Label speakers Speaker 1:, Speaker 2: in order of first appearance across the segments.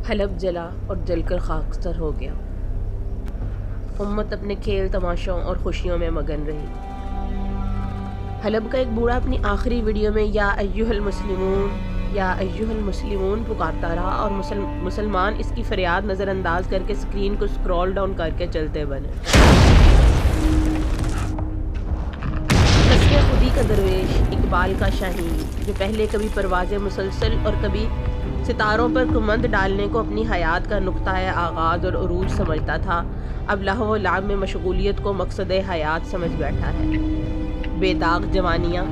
Speaker 1: حلب جلا اور جل کر خاکستر ہو گیا۔ امت اپنے کھیل تماشوں اور خوشیوں میں مگن رہی۔ حلب کا ایک بوڑھا اپنی آخری ویڈیو میں یا ایھا المسلمون پکارتا رہا اور مسلمان اس کی فریاد نظر انداز کر کے سکرین کو سکرول ڈاؤن کر کے چلتے بنے۔ نسل خودی کا درویش، اقبال کا شاہین، جو پہلے کبھی پرواز مسلسل اور کبھی ستاروں پر کمند ڈالنے کو اپنی حیات کا نقطۂ آغاز اور عروج سمجھتا تھا، اب لہو و لعب میں مشغولیت کو مقصد حیات سمجھ بیٹھا ہے۔ بے داغ جوانیاں،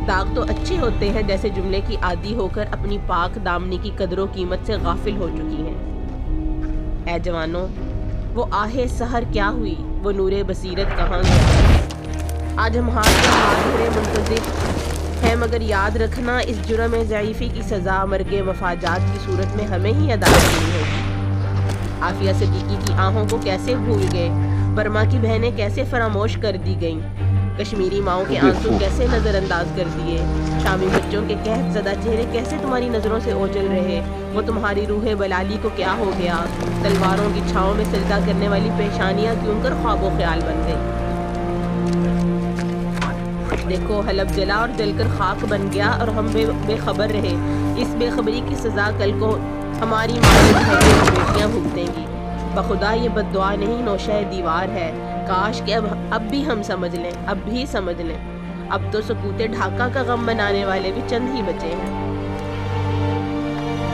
Speaker 1: داغ تو اچھے ہوتے ہیں جیسے جملے کی عادی ہو کر اپنی پاک دامنی کی قدر و قیمت سے غافل ہو چکی ہیں۔ اے جوانوں، وہ آہ سحر کیا ہوئی، وہ نور بصیرت کہاں گیا؟ آج ہم ہاتھ دھرے منتظر ہیں، مگر یاد رکھنا اس جرم ضعیفی کی سزا مرگ مفاجات کی صورت میں ہمیں ہی ادا کرنی ہوگی۔ عافیہ صدیقی کی آہوں کو کیسے بھول گئے، برما کی بہنیں کیسے فراموش کر دی گئیں، کشمیری ماؤں کے آنسو کیسے نظر انداز کر دیے، شامی بچوں کے قحط زدہ چہرے کیسے تمہاری نظروں سے اوجھل رہے، وہ تمہاری روح بلالی کو کیا ہو گیا، تلواروں کی چھاؤں میں سجدہ کرنے والی پیشانیاں کیوں کر خواب و خیال بن گئی۔ دیکھو، حلب جلا اور جل کر خاک بن گیا اور ہم بے خبر رہے۔ اس بے خبری کی سزا کل کو ہماری بیٹیاں بھگتیں گی۔ بخدا یہ بد دعا نہیں، نوشہ دیوار ہے۔ کاش کہ اب بھی ہم سمجھ لیں، اب بھی سمجھ لیں۔ اب تو سکوت ڈھاکہ کا غم منانے والے بھی چند ہی بچے ہیں۔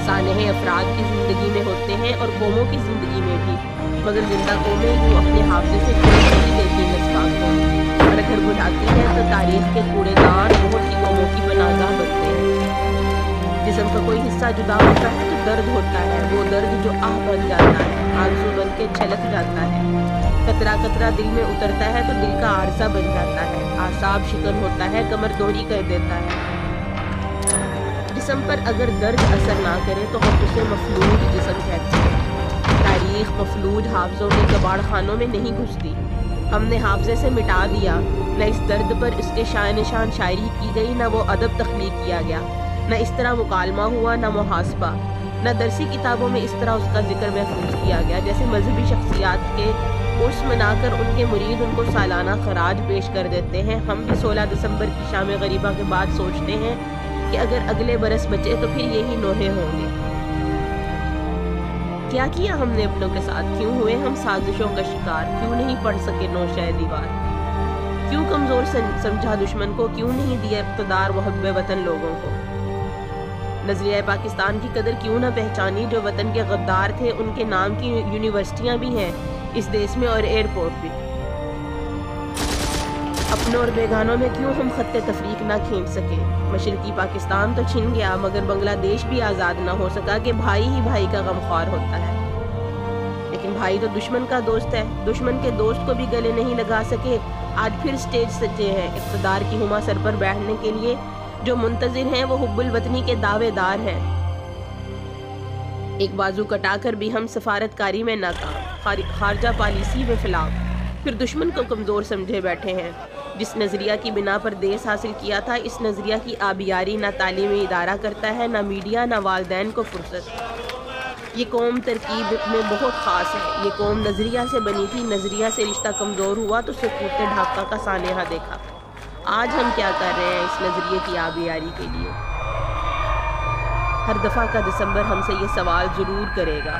Speaker 1: سانحے افراد کی زندگی میں ہوتے ہیں اور قوموں کی زندگی میں بھی، مگر زندہ قومیں یوں اپنے حافظے سے نہیں دیتی مسکان کو، اور اگر بھلاتی ہیں تو تاریخ کے کوڑے دان بہت سی قوموں کی پناہگاہ بنتے ہیں۔ جسم کا کوئی حصہ جدا ہوتا ہے تو درد ہوتا ہے، وہ درد جو آہ بن جاتا ہے، آنسو بن کے چھلک جاتا ہے، قطرہ قطرہ دل میں اترتا ہے تو دل کا عارضہ بن جاتا ہے، اعصاب شکن ہوتا ہے، کمر دوہری کر دیتا ہے۔ جسم پر اگر درد اثر نہ کرے تو ہم اسے مفلوج جسم کہتے ہیں۔ تاریخ مفلوج حافظوں کے کباڑ خانوں میں نہیں گھستی۔ ہم نے حافظے سے مٹا دیا، نہ اس درد پر اس کے شائع نشان شاعری کی گئی، نہ وہ ادب تخلیق کیا گیا، نہ اس طرح مکالمہ ہوا، نہ محاسبہ، نہ درسی کتابوں میں اس طرح اس کا ذکر محفوظ کیا گیا۔ جیسے مذہبی شخصیات کے عرس منا کر ان کے مرید ان کو سالانہ خراج پیش کر دیتے ہیں، ہم بھی 16 دسمبر کی شام غریبہ کے بعد سوچتے ہیں کہ اگر اگلے برس بچے تو پھر یہی نوحے ہوں گے۔ کیا کیا ہم نے اپنوں کے ساتھ؟ کیوں ہوئے ہم سازشوں کا شکار؟ کیوں نہیں پڑھ سکے نوشہ دیوار؟ کیوں کمزور سمجھا دشمن کو؟ کیوں نہیں دیا اقتدار محب وطن لوگوں کو؟ نظریہ پاکستان کی قدر کیوں نہ پہچانی؟ جو وطن کے غدار تھے ان کے نام کی یونیورسٹیاں بھی ہیں اس دیش میں اور ایئرپورٹ بھی۔ اپنوں اور بیگانوں میں کیوں ہم خط تفریق نہ کھینچ سکے؟ مشرقی پاکستان تو چھن گیا مگر بنگلہ دیش بھی آزاد نہ ہو سکا کہ بھائی ہی بھائی کا غمخوار ہوتا ہے۔ لیکن بھائی تو دشمن کا دوست ہے، دشمن کے دوست کو بھی گلے نہیں لگا سکے۔ آج پھر سٹیج سجے ہیں اقتدار کی ہما سر پر بیٹھنے کے لیے، جو منتظر ہیں وہ حب الوطنی کے دعوے دار ہیں۔ ایک بازو کٹا کر بھی ہم سفارتکاری میں ناکام، خارجہ پالیسی میں فلاح، پھر دشمن کو کمزور سمجھے بیٹھے ہیں۔ جس نظریہ کی بنا پر دیس حاصل کیا تھا، اس نظریہ کی آبیاری نہ تعلیمی ادارہ کرتا ہے، نہ میڈیا، نہ والدین کو فرصت۔ یہ قوم ترکیب میں بہت خاص ہے۔ یہ قوم نظریہ سے بنی تھی، نظریہ سے رشتہ کمزور ہوا تو سکوت ڈھاکہ کا سانحہ دیکھا۔ آج ہم کیا کر رہے ہیں اس نظریے کی آبیاری کے لیے؟ ہر دفعہ کا دسمبر ہم سے یہ سوال ضرور کرے گا۔